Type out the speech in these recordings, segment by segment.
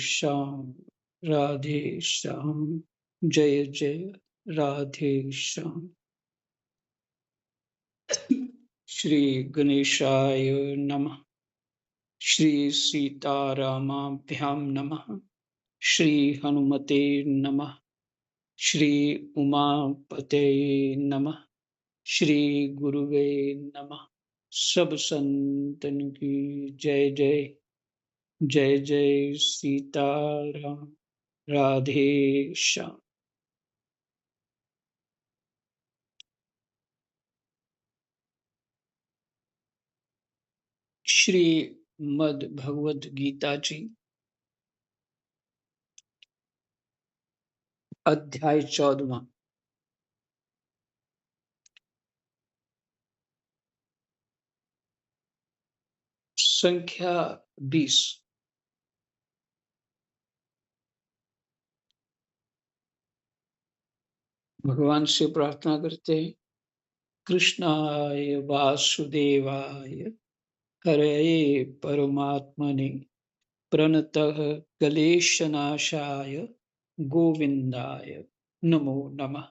श्याम राधे श्याम जय जय राधे श्याम। श्री गणेशाय नमः। श्री सीतारामाभ्यां नमः। श्री हनुमते नमः। श्री उमापते नमः। श्री गुरुवे नमः। सब संतन की जय जय। जय जय सीताराम राधे श्याम। श्री मद भगवत गीता जी अध्याय 14, संख्या 20। भगवान से प्रार्थना करते हैं, कृष्णाय वासुदेवाय हरये परमात्मने प्रणतः क्लेशनाशाय गोविंदाय नमो नमः।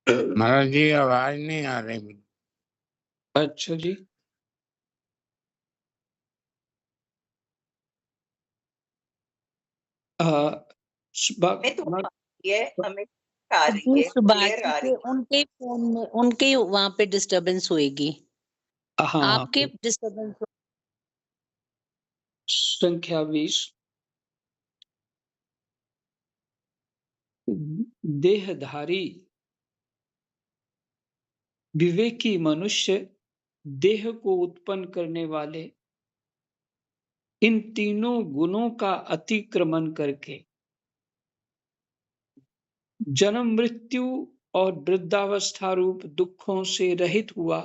महाराज जी आवाज नहीं आ रही। अच्छा जी, उनके फोन में उनके वहां पे डिस्टरबेंस होएगी। हाँ, आपके डिस्टरबेंस। संख्या 20। देहधारी विवेकी मनुष्य देह को उत्पन्न करने वाले इन तीनों गुणों का अतिक्रमण करके जन्म मृत्यु और वृद्धावस्था रूप दुखों से रहित हुआ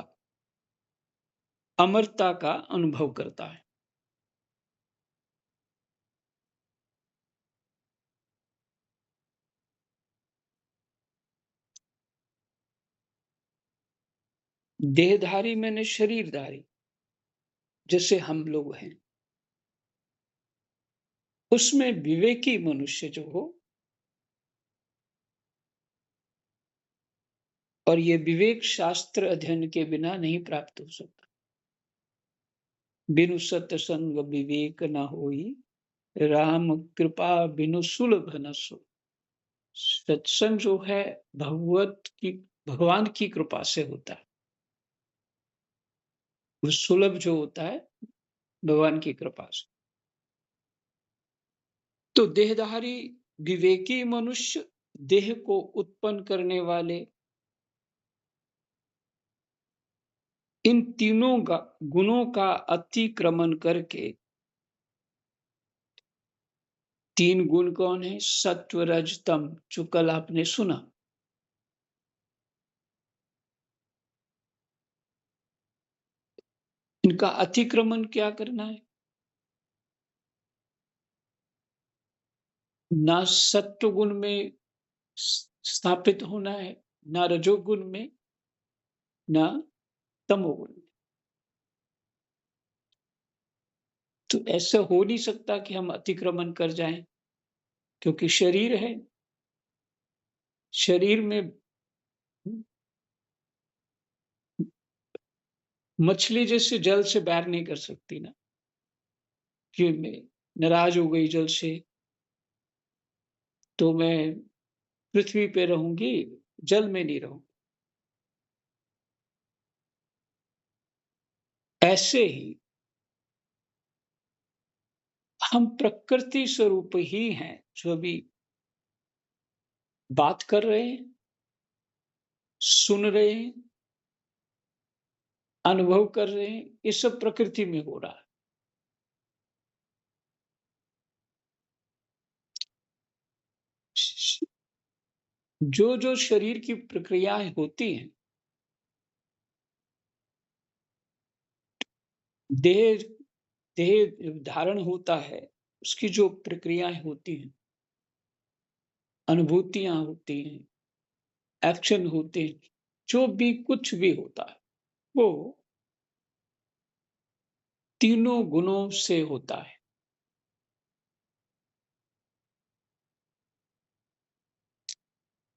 अमरता का अनुभव करता है। देहधारी मैंने शरीरधारी, जैसे हम लोग हैं। उसमें विवेकी मनुष्य जो हो, और ये विवेक शास्त्र अध्ययन के बिना नहीं प्राप्त हो सकता। बिनु सत्संग विवेक न होई, राम कृपा बिनु सुलभ न सो। सत्संग जो है भगवान की कृपा से होता है। वो सुलभ जो होता है भगवान की कृपा से। तो देहधारी विवेकी मनुष्य देह को उत्पन्न करने वाले इन तीनों गुणों का अतिक्रमण करके, तीन गुण कौन है? सत्व रज तम, जो कल आपने सुना। इनका अतिक्रमण क्या करना है? ना सत्व गुण में स्थापित होना है, ना रजोगुण में, ना तमोगुण में। तो ऐसा हो नहीं सकता कि हम अतिक्रमण कर जाएं, क्योंकि शरीर है। शरीर में मछली जैसे जल से बैर नहीं कर सकती ना, कि मैं नाराज हो गई जल से तो मैं पृथ्वी पे रहूंगी, जल में नहीं रहूंगी। ऐसे ही हम प्रकृति स्वरूप ही हैं, जो अभी बात कर रहे हैं, सुन रहे हैं, अनुभव कर रहे हैं। ये सब प्रकृति में हो रहा है। जो जो शरीर की प्रक्रियाएं होती हैं, देह देह धारण होता है, उसकी जो प्रक्रियाएं होती हैं, अनुभूतियां होती हैं, एक्शन होते हैं, जो भी कुछ भी होता है, वो तीनों गुणों से होता है।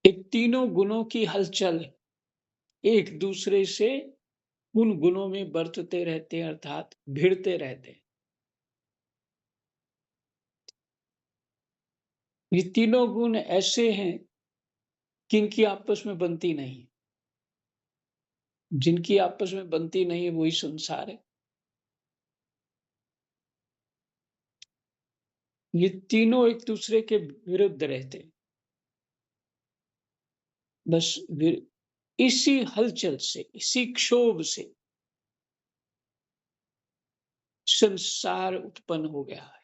इन तीनों गुणों की हलचल एक दूसरे से उन गुणों में बरतते रहते हैं, अर्थात भिड़ते रहते हैं। ये तीनों गुण ऐसे हैं कि इनकी आपस में बनती नहीं। जिनकी आपस में बनती नहीं है वही संसार है। ये तीनों एक दूसरे के विरुद्ध रहते हैं। बस इसी हलचल से, इसी क्षोभ से संसार उत्पन्न हो गया है।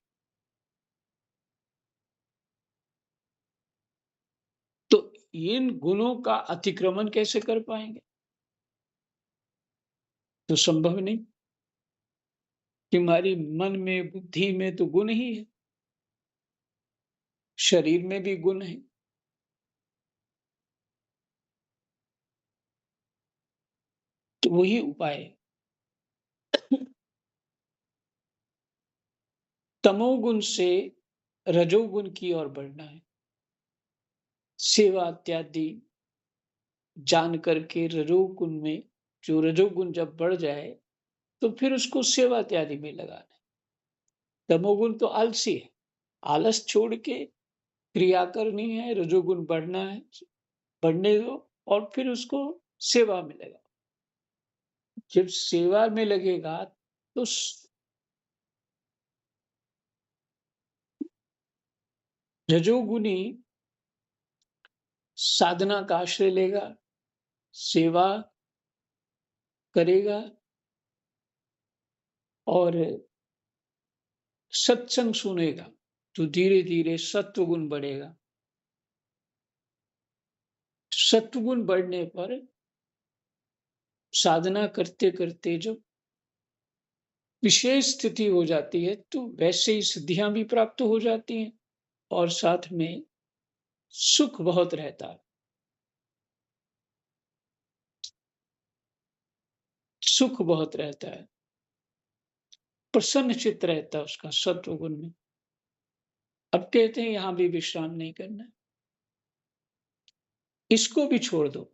तो इन गुणों का अतिक्रमण कैसे कर पाएंगे? तो संभव नहीं। कि हमारी मन में, बुद्धि में तो गुण ही है, शरीर में भी गुण है। तो वही उपाय है। तमोगुण से रजोगुण की ओर बढ़ना है। सेवा इत्यादि जान करके रजोगुण में, जो रजोगुण जब बढ़ जाए तो फिर उसको सेवा इत्यादि में लगाना है। तमोगुण तो आलसी है, आलस छोड़ के क्रिया करनी है, रजोगुण बढ़ना है, बढ़ने दो और फिर उसको सेवा में लगा। जब सेवा में लगेगा तो रजोगुणी साधना का आश्रय लेगा, सेवा करेगा और सत्संग सुनेगा, तो धीरे धीरे सत्वगुण बढ़ेगा। सत्वगुण बढ़ने पर साधना करते करते जब विशेष स्थिति हो जाती है तो वैसे ही सिद्धियां भी प्राप्त हो जाती हैं और साथ में सुख बहुत रहता है। सुख बहुत रहता है, प्रसन्न चित्त रहता है उसका सत्वगुण में। अब कहते हैं यहां भी विश्राम नहीं करना, इसको भी छोड़ दो।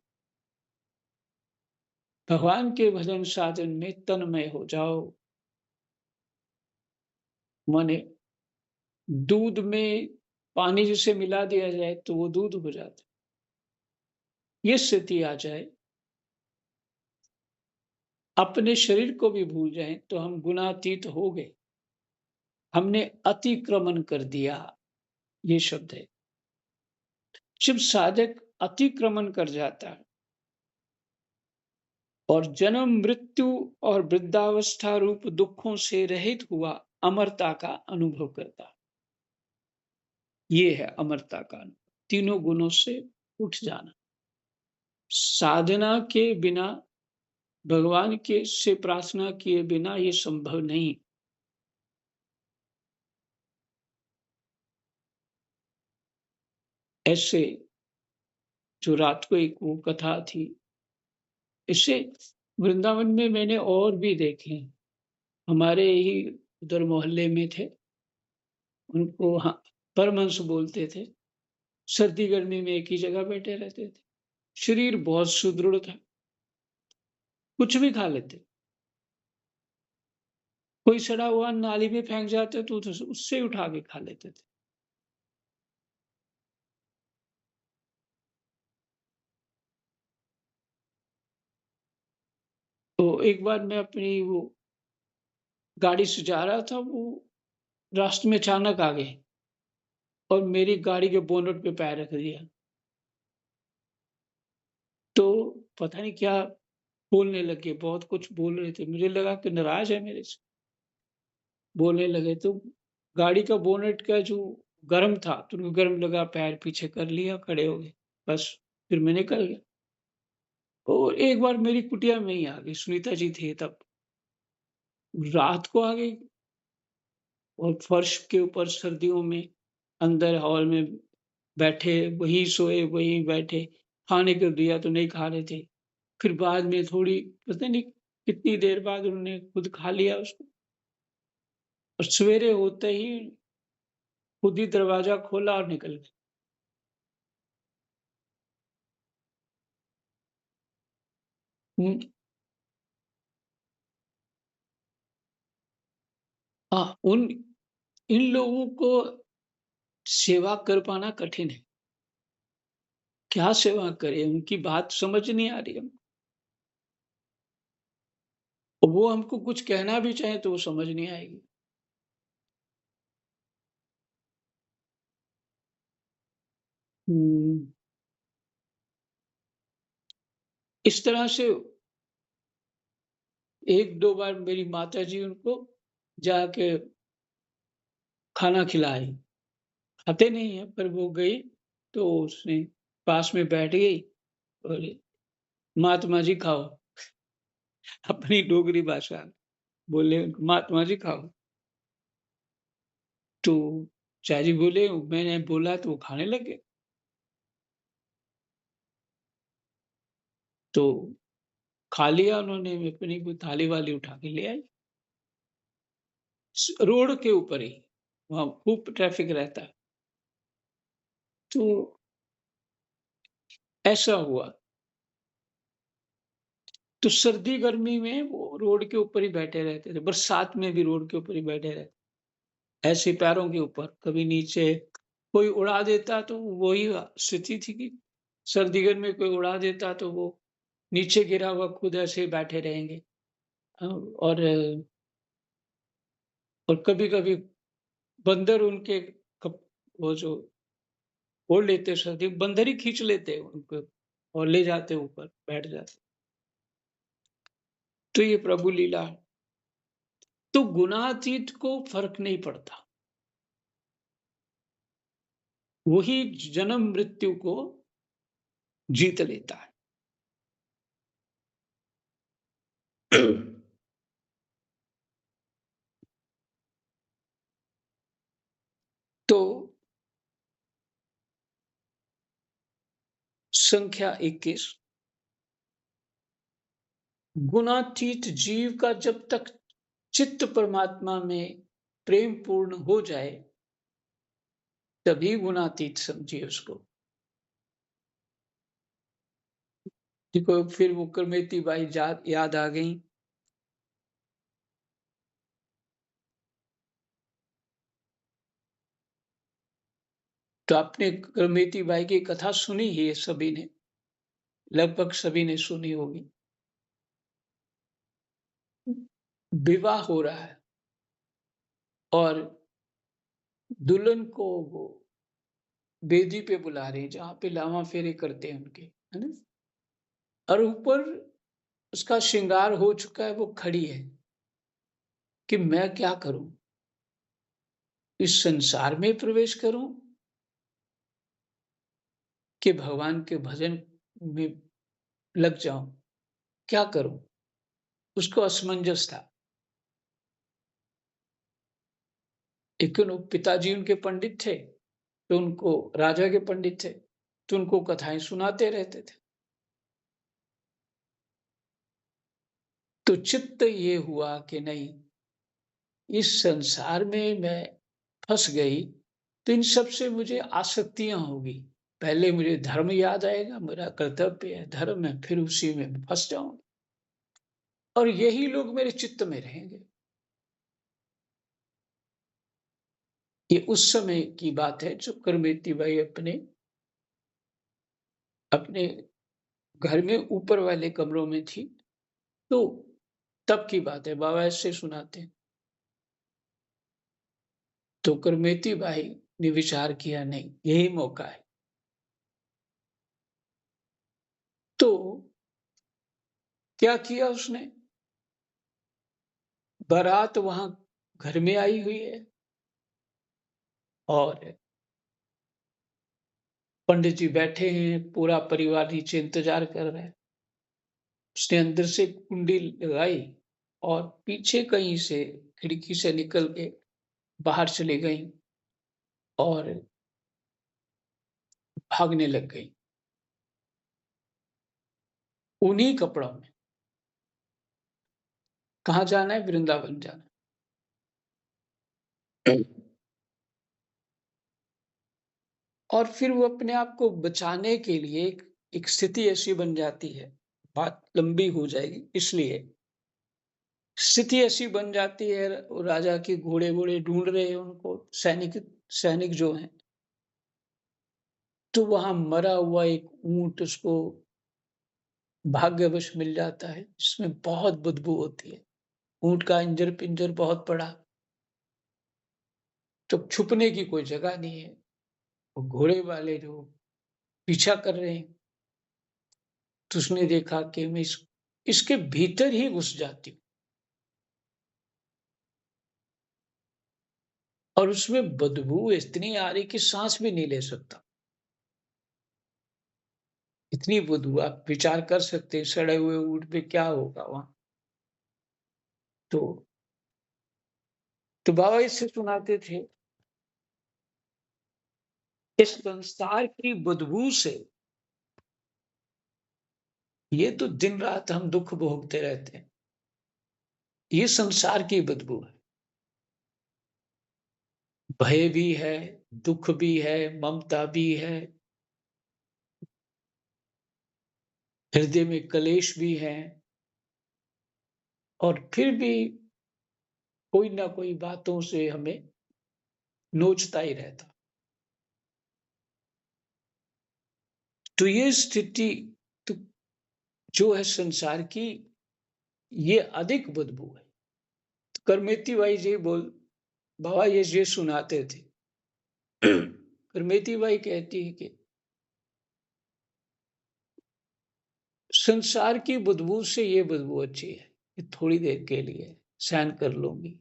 भगवान के भजन साधन में तन्मय हो जाओ। माने दूध में पानी जिसे मिला दिया जाए तो वो दूध हो जाता है। ये स्थिति आ जाए, अपने शरीर को भी भूल जाएं तो हम गुणातीत हो गए, हमने अतिक्रमण कर दिया। ये शब्द है। जब साधक अतिक्रमण कर जाता है और जन्म मृत्यु और वृद्धावस्था रूप दुखों से रहित हुआ अमरता का अनुभव करता है। ये है अमरता का अनुभव, तीनों गुणों से उठ जाना। साधना के बिना, भगवान के से प्रार्थना किए बिना ये संभव नहीं। ऐसे जो रात को एक वो कथा थी, इससे वृंदावन में मैंने और भी देखे। हमारे ही उधर मोहल्ले में थे, उनको हाँ परमहंस बोलते थे। सर्दी गर्मी में एक ही जगह बैठे रहते थे। शरीर बहुत सुदृढ़ था, कुछ भी खा लेते। कोई सड़ा हुआ नाली में फेंक जाते तो उससे उठा के खा लेते थे। तो एक बार मैं अपनी वो गाड़ी से जा रहा था, वो रास्ते में अचानक आ गए और मेरी गाड़ी के बोनट पे पैर रख दिया। तो पता नहीं क्या बोलने लगे, बहुत कुछ बोल रहे थे। मुझे लगा कि नाराज है मेरे से। बोलने लगे तो गाड़ी का बोनेट का जो गर्म था तो उनको गर्म लगा, पैर पीछे कर लिया, खड़े हो गए। बस फिर मैं निकल गया। और एक बार मेरी कुटिया में ही आ गई, सुनीता जी थे तब। रात को आ गई और फर्श के ऊपर सर्दियों में अंदर हॉल में बैठे, वहीं सोए, वहीं बैठे। खाने को दिया तो नहीं खा रहे थे। फिर बाद में थोड़ी पता नहीं कितनी देर बाद उन्होंने खुद खा लिया उसको और सवेरे होते ही खुद ही दरवाजा खोला और निकल गए। हुँ। हाँ, इन लोगों को सेवा कर पाना कठिन है। क्या सेवा करें? उनकी बात समझ नहीं आ रही है। वो हमको कुछ कहना भी चाहें तो वो समझ नहीं आएगी। हुँ। इस तरह से 1-2 बार मेरी माताजी उनको जाके खाना खिलाई। खाते नहीं हैं, पर वो गई तो उसने पास में बैठ गई और महात्मा जी खाओ, अपनी डोगरी भाषा में बोले महात्मा जी खाओ। तो चाचा जी बोले मैंने बोला तो वो खाने लग गए। तो खा लिया उन्होंने, अपनी वो थाली-वाली उठा के ले आई। रोड के ऊपर ही, वहाँ खूब ट्रैफिक रहता है। तो ऐसा हुआ। तो सर्दी-गर्मी में वो रोड के ऊपर ही बैठे रहते थे, बरसात में भी रोड के ऊपर ही बैठे रहते। ऐसे पैरों के ऊपर, कभी नीचे, कोई उड़ा देता तो वही स्थिति थी कि सर्दी-गर्मी में कोई उड़ा देता तो वो नीचे गिरा हुआ खुद ऐसे ही बैठे रहेंगे। और कभी-कभी बंदर उनके कप वो जो ओढ़ लेते सर्दी बंदर ही खींच लेते उनको और ले जाते ऊपर, बैठ जाते। तो ये प्रभु लीला है। तो गुणातीत को फ़र्क नहीं पड़ता। वही जन्म मृत्यु को जीत लेता है। तो संख्या 21 गुणातीत जीव का जब तक चित्त परमात्मा में प्रेम पूर्ण हो जाए तभी गुणातीत समझिए उसको। देखो फिर वो करमेती बाई याद आ गई। तो आपने करमेती बाई की कथा सुनी ही है सभी ने, लगभग सभी ने सुनी होगी। विवाह हो रहा है और दुल्हन को वो बेदी पे बुला रहे हैं जहाँ पे लावा फेरे करते हैं उनके, है ना? और ऊपर उसका श्रृंगार हो चुका है, वो खड़ी है कि मैं क्या करूं, इस संसार में प्रवेश करूं कि भगवान के भजन में लग जाऊं, क्या करूं? उसको असमंजस था। लेकिन वो पिताजी उनके पंडित थे, तो उनको राजा के पंडित थे, तो उनको कथाएं सुनाते रहते थे। तो चित्त ये हुआ कि नहीं, इस संसार में मैं फंस गई, तो इन सब से मुझे आसक्तियां होगी। पहले मुझे धर्म याद आएगा, मेरा कर्तव्य है, धर्म है, फिर उसी में फंस जाऊंगी और यही लोग मेरे चित्त में रहेंगे। ये उस समय की बात है जो करमेती बाई अपने अपने घर में ऊपर वाले कमरों में थी। तो तब की बात है, बाबा ऐसे सुनाते हैं। तो करमेती बाई ने विचार किया नहीं, यही मौका है। तो क्या किया उसने? बारात वहां घर में आई हुई है और पंडित जी बैठे हैं, पूरा परिवार नीचे इंतजार कर रहा है। उसने अंदर से कुंडी लगाई और पीछे कहीं से खिड़की से निकल के बाहर चली गई और भागने लग गई उन्हीं कपड़ों में। कहाँ जाना है? वृंदावन जाना है। और फिर वो अपने आप को बचाने के लिए एक स्थिति ऐसी बन जाती है बात लंबी हो जाएगी, इसलिए स्थिति ऐसी बन जाती है, राजा के घोड़े ढूंढ रहे हैं उनको, सैनिक जो हैं, तो वहां मरा हुआ एक ऊंट उसको भाग्यवश मिल जाता है, जिसमें बहुत बदबू होती है। ऊंट का इंजर पिंजर बहुत बड़ा, तो छुपने की कोई जगह नहीं है। वो घोड़े वाले जो पीछा कर रहे हैं, तो उसने देखा कि मैं इसके भीतर ही घुस जाती हूँ, और उसमें बदबू इतनी आ रही कि सांस भी नहीं ले सकता। इतनी बदबू, आप विचार कर सकते हैं सड़े हुए ऊंट पे क्या होगा वहां। तो बाबा इससे सुनाते थे, इस संसार की बदबू से, ये तो दिन रात हम दुख भोगते रहते हैं, ये संसार की बदबू है। भय भी है, दुख भी है, ममता भी है, हृदय में कलेश भी है, और फिर भी कोई ना कोई बातों से हमें नोचता ही रहता। तो ये स्थिति, तो जो है संसार की, ये अधिक बदबू है। तो करमेती बाई जी बाबा ये सुनाते थे। करमेती बाई कहती है कि संसार की बदबू से ये बदबू अच्छी है, कि थोड़ी देर के लिए सहन कर लूंगी,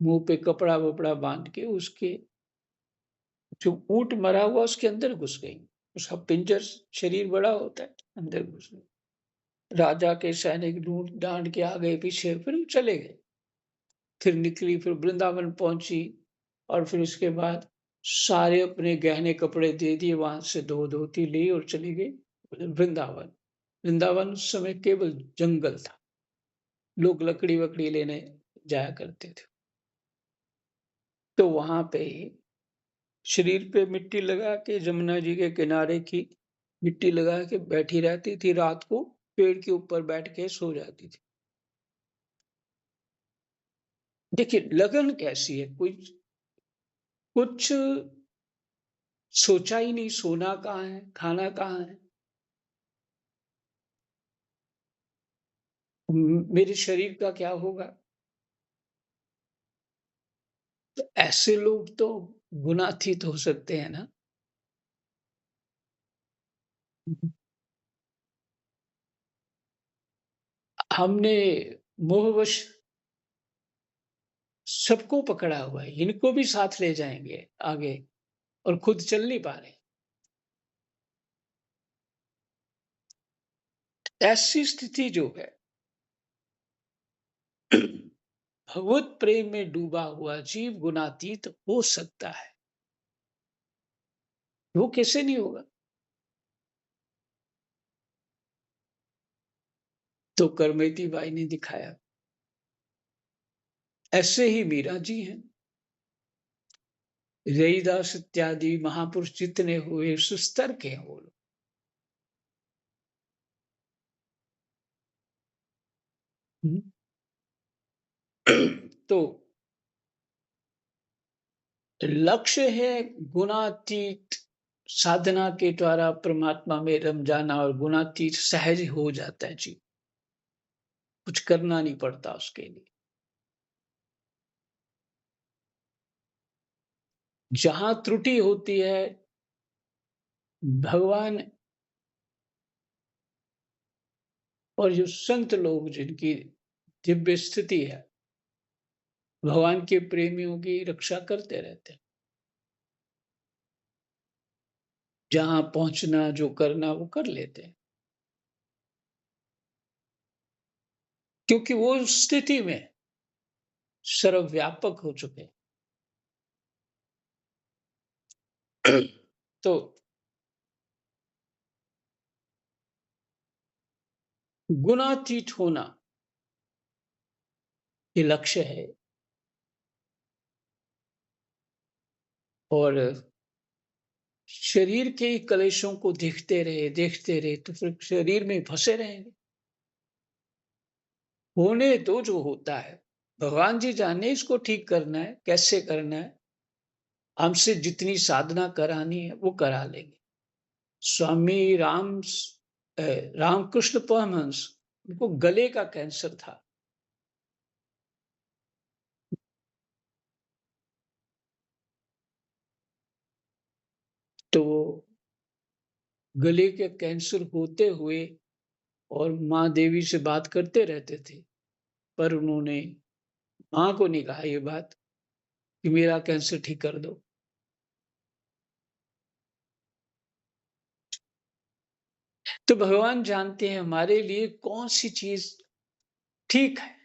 मुंह पे कपड़ा वपड़ा बांध के उसके जो ऊंट मरा हुआ उसके अंदर घुस गई। उसका पिंजर, शरीर बड़ा होता है, अंदर घुस गई। राजा के सैनिक ढूंढ डांड के आ गए पीछे, फिर चले गए। फिर निकली, फिर वृंदावन पहुंची, और फिर उसके बाद सारे अपने गहने कपड़े दे दिए, वहां से दो धोती ली और चली गई वृंदावन। वृंदावन उस समय केवल जंगल था, लोग लकड़ी वकड़ी लेने जाया करते थे। तो वहां पे ही शरीर पे मिट्टी लगा के, जमुना जी के किनारे की मिट्टी लगा के बैठी रहती थी, रात को पेड़ के ऊपर बैठ के सो जाती थी। देखिए लगन कैसी है, कुछ सोचा ही नहीं, सोना कहाँ है, खाना कहाँ है, मेरे शरीर का क्या होगा। तो ऐसे लोग तो गुनातीत हो सकते हैं ना। हमने मोहवश सबको पकड़ा हुआ है, इनको भी साथ ले जाएंगे आगे, और खुद चल नहीं पा रहे। ऐसी स्थिति जो है, भगवत प्रेम में डूबा हुआ जीव गुणातीत हो सकता है। वो कैसे नहीं होगा। तो करमेती बाई ने दिखाया। ऐसे ही मीरा जी हैं, रैदास इत्यादि महापुरुष जितने हुए सुस्तर के हैं वो लोग। तो लक्ष्य है गुणातीत साधना के द्वारा परमात्मा में रम जाना, और गुणातीत सहज हो जाता है जी, कुछ करना नहीं पड़ता उसके लिए। जहां त्रुटि होती है, भगवान और जो संत लोग जिनकी दिव्य स्थिति है, भगवान के प्रेमियों की रक्षा करते रहते हैं। जहां पहुंचना, जो करना, वो कर लेते हैं, क्योंकि वो उस स्थिति में सर्वव्यापक हो चुके हैं। तो गुणातीत होना ये लक्ष्य है, और शरीर के कलेशों को देखते रहे तो फिर शरीर में फंसे रहेंगे। होने दो जो होता है, भगवान जी जाने इसको ठीक करना है, कैसे करना है। हमसे जितनी साधना करानी है वो करा लेंगे। स्वामी रामकृष्ण परमहंस, उनको गले का कैंसर था। तो गले के कैंसर होते हुए और माँ देवी से बात करते रहते थे, पर उन्होंने माँ को नहीं कहा ये बात कि मेरा कैंसर ठीक कर दो। तो भगवान जानते हैं हमारे लिए कौन सी चीज ठीक है।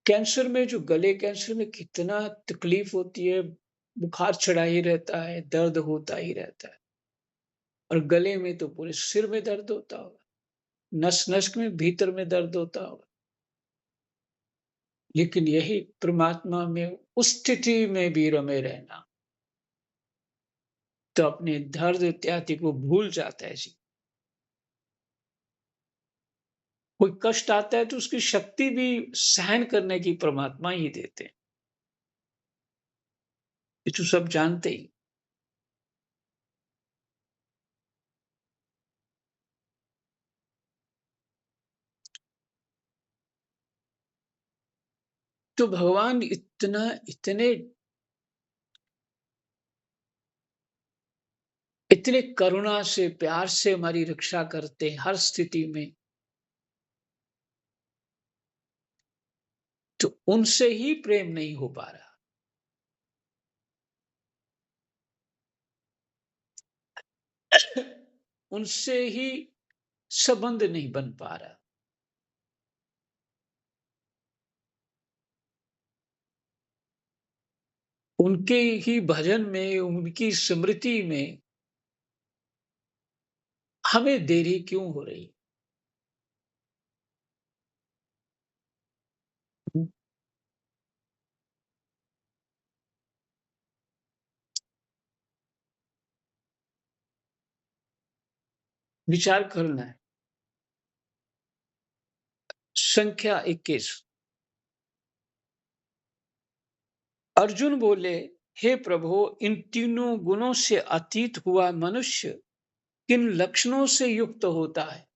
कैंसर में, जो गले कैंसर में कितना तकलीफ होती है, बुखार चढ़ा ही रहता है, दर्द होता ही रहता है। और गले में तो पूरे सिर में दर्द होता होगा, नस नस में भीतर में दर्द होता होगा। लेकिन यही परमात्मा में उस स्थिति में भी रमे रहना, तो अपने दर्द इत्यादि को भूल जाता है जी। कोई कष्ट आता है तो उसकी शक्ति भी सहन करने की परमात्मा ही देते हैं, ये तो सब जानते ही। तो भगवान इतने करुणा से, प्यार से हमारी रक्षा करते हैं हर स्थिति में। तो उनसे ही प्रेम नहीं हो पा रहा। उनसे ही संबंध नहीं बन पा रहा। उनके ही भजन में, उनकी स्मृति में हमें देरी क्यों हो रही? विचार करना है। संख्या 21। अर्जुन बोले, हे प्रभु, इन तीनों गुणों से अतीत हुआ मनुष्य किन लक्षणों से युक्त होता है?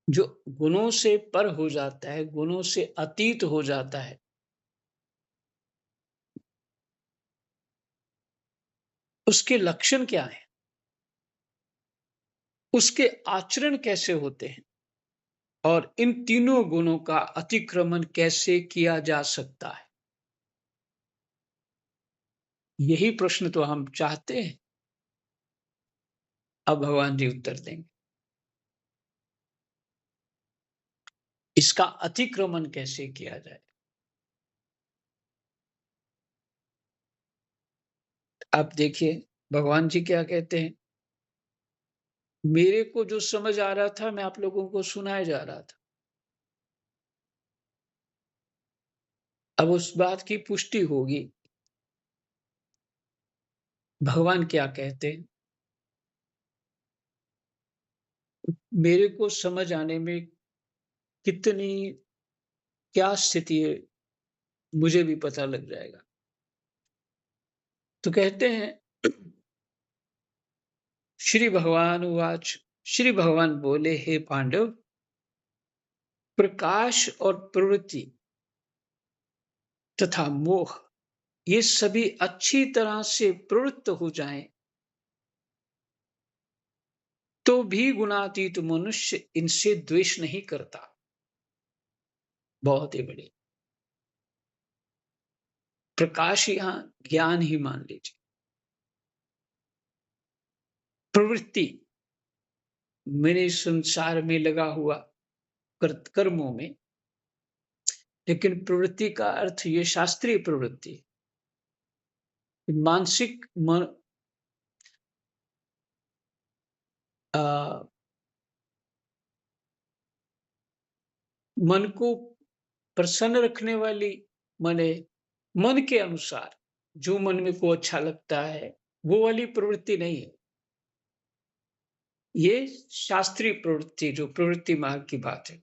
जो गुणों से पर हो जाता है, गुणों से अतीत हो जाता है, उसके लक्षण क्या है? उसके आचरण कैसे होते हैं? और इन तीनों गुणों का अतिक्रमण कैसे किया जा सकता है? यही प्रश्न तो हम चाहते हैं। अब भगवान जी उत्तर देंगे। इसका अतिक्रमण कैसे किया जाए? आप देखिए भगवान जी क्या कहते हैं। मेरे को जो समझ आ रहा था, मैं आप लोगों को सुनाया जा रहा था। अब उस बात की पुष्टि होगी। भगवान क्या कहते हैं? मेरे को समझ आने में कितनी, क्या स्थिति है, मुझे भी पता लग जाएगा। तो कहते हैं, श्री भगवान उवाच, श्री भगवान बोले, हे पांडव, प्रकाश और प्रवृत्ति तथा मोह, ये सभी अच्छी तरह से प्रवृत्त हो जाएं, तो भी गुणातीत मनुष्य इनसे द्वेष नहीं करता। बहुत ही बड़ी प्रकाश, यहां ज्ञान ही मान लीजिए। प्रवृत्ति मेरे संसार में लगा हुआ कर्मों में, लेकिन प्रवृत्ति का अर्थ ये शास्त्रीय प्रवृत्ति, मानसिक मन को प्रसन्न रखने वाली, माने मन के अनुसार जो मन में को अच्छा लगता है, वो वाली प्रवृत्ति नहीं है। ये शास्त्रीय प्रवृत्ति, जो प्रवृत्ति मार्ग की बात है।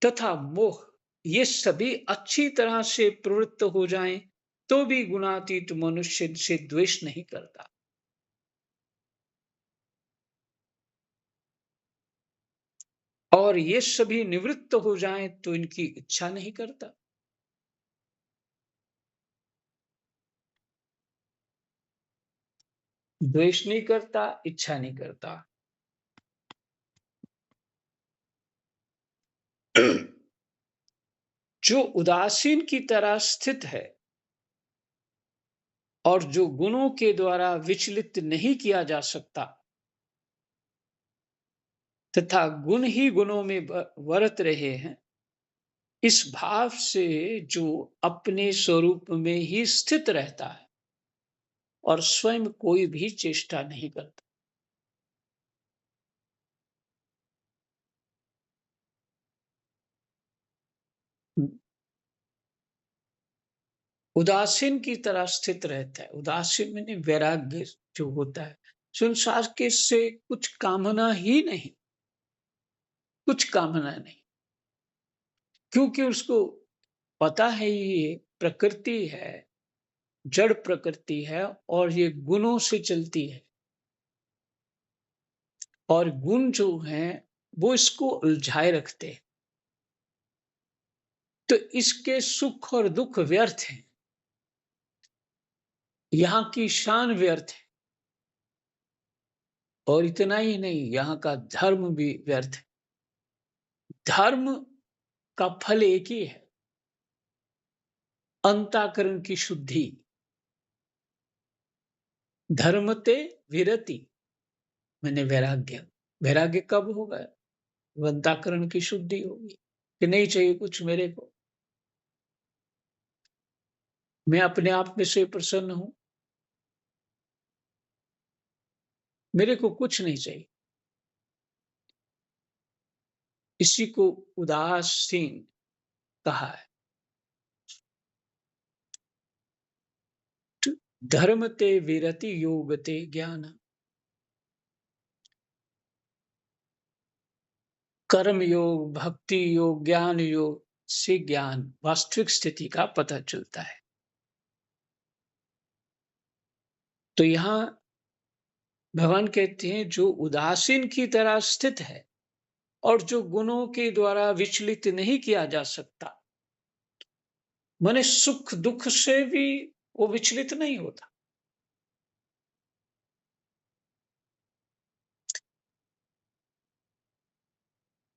तथा मोह, ये सभी अच्छी तरह से प्रवृत्त हो जाएं तो भी गुणातीत मनुष्य से द्वेष नहीं करता। और ये सभी निवृत्त हो जाएं तो इनकी इच्छा नहीं करता। द्वेष नहीं करता, इच्छा नहीं करता। जो उदासीन की तरह स्थित है और जो गुणों के द्वारा विचलित नहीं किया जा सकता, तथा गुण ही गुणों में वर्त रहे हैं, इस भाव से जो अपने स्वरूप में ही स्थित रहता है और स्वयं कोई भी चेष्टा नहीं करता। उदासीन की तरह स्थित रहता है। उदासीन में वैराग्य जो होता है, संसार के से कुछ कामना ही नहीं, कुछ कामना नहीं, क्योंकि उसको पता है ये प्रकृति है, जड़ प्रकृति है और ये गुणों से चलती है, और गुण जो हैं वो इसको उलझाए रखते हैं। तो इसके सुख और दुख व्यर्थ हैं, यहाँ की शान व्यर्थ है, और इतना ही नहीं, यहाँ का धर्म भी व्यर्थ है। धर्म का फल एक ही है, अंतःकरण की शुद्धि। धर्मते विरति, मैंने वैराग्य। वैराग्य कब होगा? अंतःकरण की शुद्धि होगी कि नहीं चाहिए कुछ मेरे को, मैं अपने आप में से प्रसन्न हूं, मेरे को कुछ नहीं चाहिए। इसी को उदासीन कहा है। धर्म ते विरति योग ते ज्ञान, कर्म योग, भक्ति योग, ज्ञान योग से ज्ञान, वास्तविक स्थिति का पता चलता है। तो यहां भगवान कहते हैं जो उदासीन की तरह स्थित है और जो गुणों के द्वारा विचलित नहीं किया जा सकता, माने सुख दुख से भी वो विचलित नहीं होता।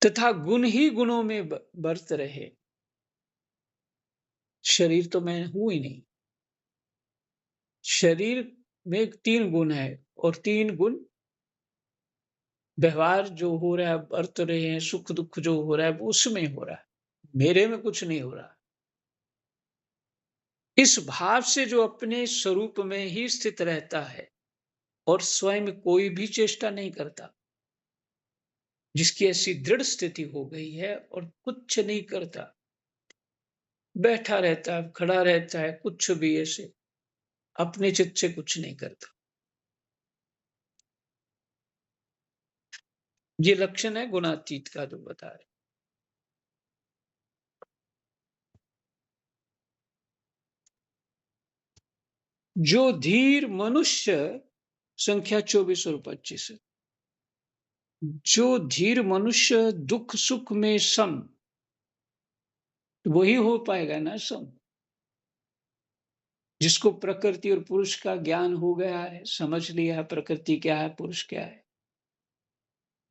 तथा गुण ही गुणों में बरत रहे। शरीर तो मैं हूं ही नहीं, शरीर में 3 गुण है और 3 गुण व्यवहार जो हो रहा है, बरत रहे हैं, सुख दुख जो हो रहा है वो उसमें हो रहा है, मेरे में कुछ नहीं हो रहा। इस भाव से जो अपने स्वरूप में ही स्थित रहता है और स्वयं कोई भी चेष्टा नहीं करता, जिसकी ऐसी दृढ़ स्थिति हो गई है और कुछ नहीं करता, बैठा रहता है, खड़ा रहता है, कुछ भी ऐसे अपने चित्त से कुछ नहीं करता, ये लक्षण है गुणातीत का जो बता रहे। जो धीर मनुष्य, संख्या 24 और 25, जो धीर मनुष्य दुख सुख में सम, वही हो पाएगा ना सम, जिसको प्रकृति और पुरुष का ज्ञान हो गया है, समझ लिया है प्रकृति क्या है, पुरुष क्या है।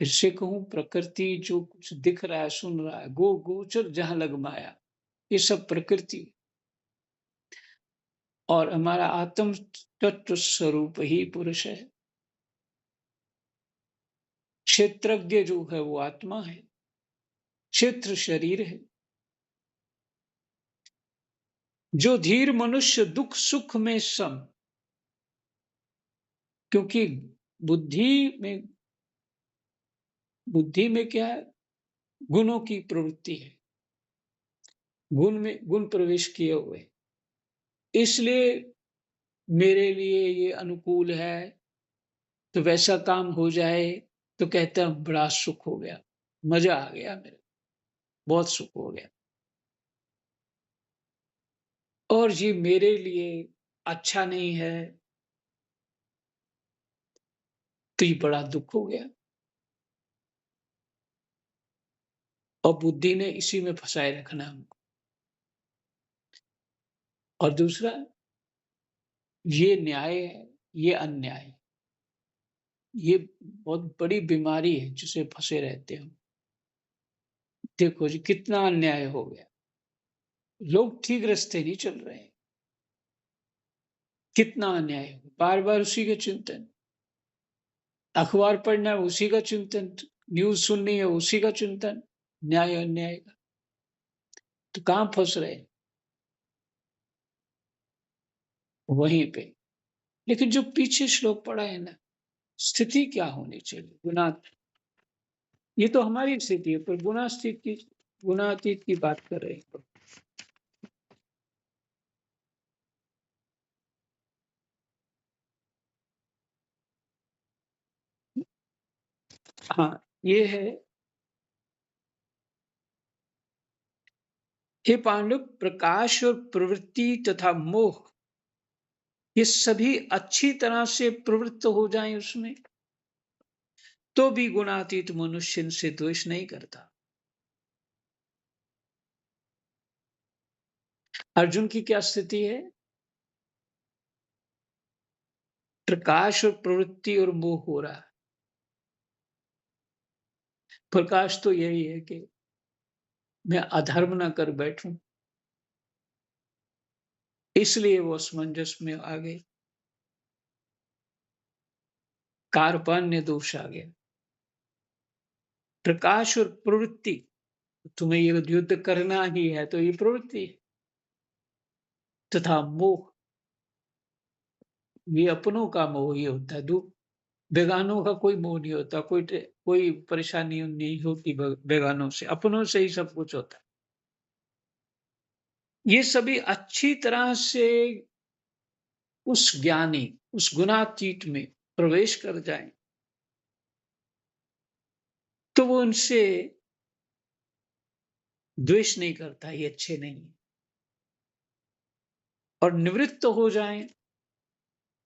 फिर से कहूं, प्रकृति जो कुछ दिख रहा है, सुन रहा है, गो गोचर जहां लग माया, ये सब प्रकृति, और हमारा आत्म तत्व स्वरूप ही पुरुष है। क्षेत्रज्ञ जो है वो आत्मा है, क्षेत्र शरीर है। जो धीर मनुष्य दुख सुख में सम, क्योंकि बुद्धि में क्या है? गुणों की प्रवृत्ति है, गुण प्रवेश किए हुए, इसलिए मेरे लिए ये अनुकूल है, तो वैसा काम हो जाए तो कहता है बड़ा सुख हो गया, मजा आ गया, मेरे बहुत सुख हो गया। और ये मेरे लिए अच्छा नहीं है, तो ये बड़ा दुख हो गया। और बुद्धि ने इसी में फंसाए रखना हमको। और दूसरा, ये न्याय है, ये अन्याय है। ये बहुत बड़ी बीमारी है जिसे फंसे रहते हैं। देखो जी कितना अन्याय हो गया, लोग ठीक रास्ते नहीं चल रहे हैं, कितना अन्याय हो, बार बार उसी के चिंतन, अखबार पढ़ना है उसी का चिंतन, न्यूज सुननी है उसी का चिंतन, न्याय अन्याय का, तो कहां फंस रहे हैं? वहीं पे। लेकिन जो पीछे श्लोक पढ़ा है ना, स्थिति क्या होनी चाहिए गुना, ये तो हमारी स्थिति है, पर गुणातीत की बात कर रहे हैं। हाँ, ये है, हे पांडव, प्रकाश और प्रवृत्ति तथा मोह, ये सभी अच्छी तरह से प्रवृत्त हो जाएं उसमें, तो भी गुणातीत मनुष्य इनसे द्वेष नहीं करता। अर्जुन की क्या स्थिति है? प्रकाश और प्रवृत्ति और मोह हो रहा है। प्रकाश तो यही है कि मैं अधर्म ना कर बैठूं, इसलिए वो असमंजस में आ गए, कार्पण्य दोष आ गया। प्रकाश और प्रवृत्ति, तुम्हें ये युद्ध करना ही है तो ये प्रवृत्ति है, तथा मोह, ये अपनों का मोह ही होता है, बेगानों का कोई मोह नहीं होता, कोई परेशानी नहीं होती बेगानों से, अपनों से ही सब कुछ होता है। ये सभी अच्छी तरह से उस ज्ञानी, उस गुणातीत में प्रवेश कर जाएं, तो वो उनसे द्वेष नहीं करता, ये अच्छे नहीं है। और निवृत्त हो जाएं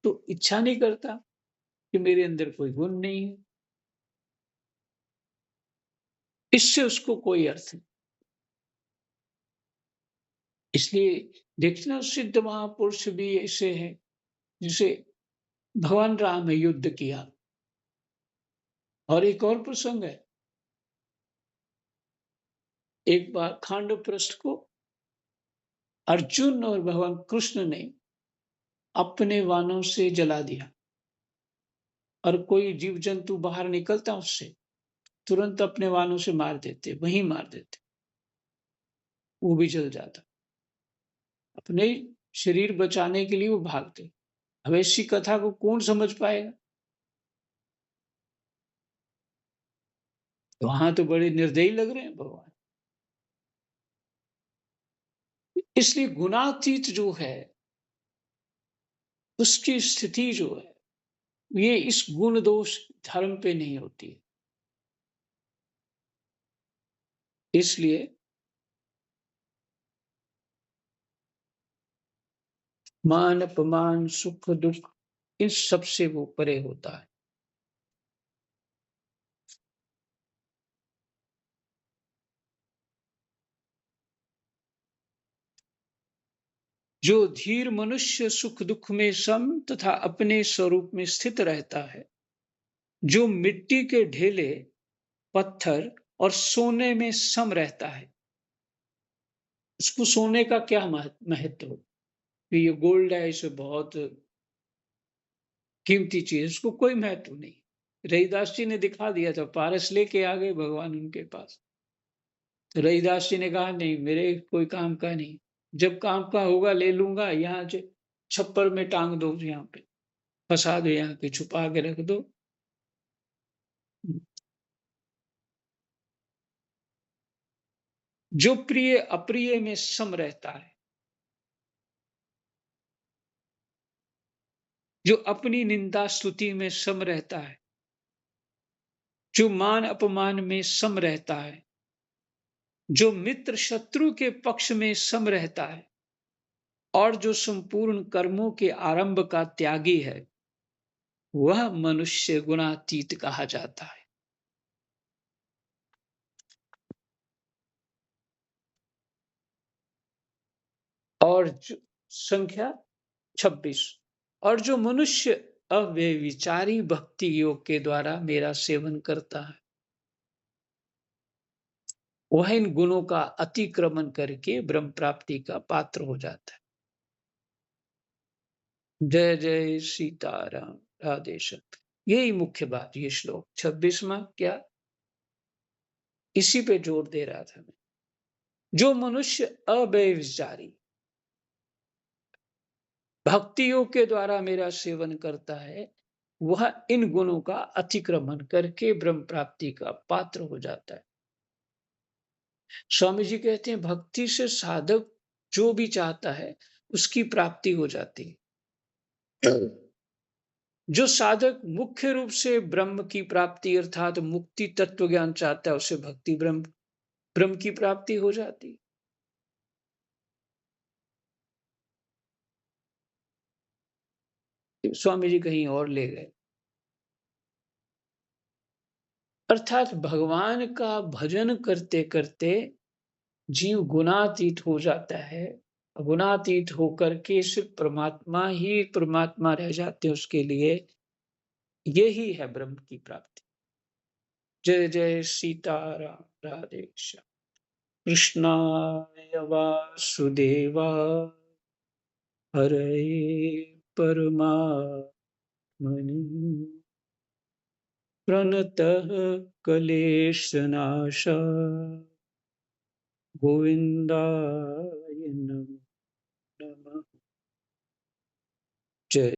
तो इच्छा नहीं करता कि मेरे अंदर कोई गुण नहीं है, इससे उसको कोई अर्थ नहीं। इसलिए देखना, सिद्ध महापुरुष भी ऐसे हैं, जिसे भगवान राम ने युद्ध किया। और एक और प्रसंग है, एक बार खांडव पृष्ठ को अर्जुन और भगवान कृष्ण ने अपने वानों से जला दिया, और कोई जीव जंतु बाहर निकलता उससे तुरंत अपने वानों से मार देते, वहीं मार देते, वो भी जल जाता। अपने शरीर बचाने के लिए वो भागते। अब ऐसी कथा को कौन समझ पाएगा? तो वहां तो बड़े निर्दयी लग रहे हैं भगवान। इसलिए गुणातीत जो है, उसकी स्थिति जो है, ये इस गुण दोष धर्म पे नहीं होती है। इसलिए मान अपमान सुख दुख, इन सबसे वो परे होता है। जो धीर मनुष्य सुख दुख में सम तथा अपने स्वरूप में स्थित रहता है, जो मिट्टी के ढेले, पत्थर और सोने में सम रहता है, उसको सोने का क्या महत्व हो कि ये गोल्ड है, इसे बहुत कीमती चीज, उसको कोई महत्व नहीं। रविदास जी ने दिखा दिया था, पारस लेके आ गए भगवान उनके पास, तो रविदास जी ने कहा नहीं, मेरे कोई काम का नहीं, जब काम का होगा ले लूंगा, यहाँ से छप्पर में टांग दो, यहाँ पे फंसा दो, यहाँ पे छुपा के रख दो। जो प्रिय अप्रिय में सम रहता है, जो अपनी निंदा स्तुति में सम रहता है, जो मान अपमान में सम रहता है, जो मित्र शत्रु के पक्ष में सम रहता है और जो संपूर्ण कर्मों के आरंभ का त्यागी है, वह मनुष्य गुणातीत कहा जाता है। और संख्या 26, और जो मनुष्य अव्यभिचारी भक्ति योग के द्वारा मेरा सेवन करता है, वह इन गुणों का अतिक्रमण करके ब्रह्म प्राप्ति का पात्र हो जाता है। जय जय सीताराम, राधे सत्य। यही मुख्य बात, ये श्लोक 26वां क्या इसी पे जोर दे रहा था मैं। जो मनुष्य अव्यभिचारी भक्ति योग के द्वारा मेरा सेवन करता है, वह इन गुणों का अतिक्रमण करके ब्रह्म प्राप्ति का पात्र हो जाता है। स्वामी जी कहते हैं भक्ति से साधक जो भी चाहता है उसकी प्राप्ति हो जाती है। जो साधक मुख्य रूप से ब्रह्म की प्राप्ति अर्थात मुक्ति तत्व ज्ञान चाहता है, उसे भक्ति ब्रह्म की प्राप्ति हो जाती है। स्वामी जी कहीं और ले गए, अर्थात भगवान का भजन करते करते जीव गुणातीत हो जाता है। गुणातीत होकर के सिर्फ परमात्मा ही परमात्मा रह जाते हैं, उसके लिए यही है ब्रह्म की प्राप्ति। जय जय सीताराम, राधे श्याम। कृष्णाय वासुदेवाय हरे परमात्मने प्रणतः क्लेशनाशाय गोविन्दाय नमः।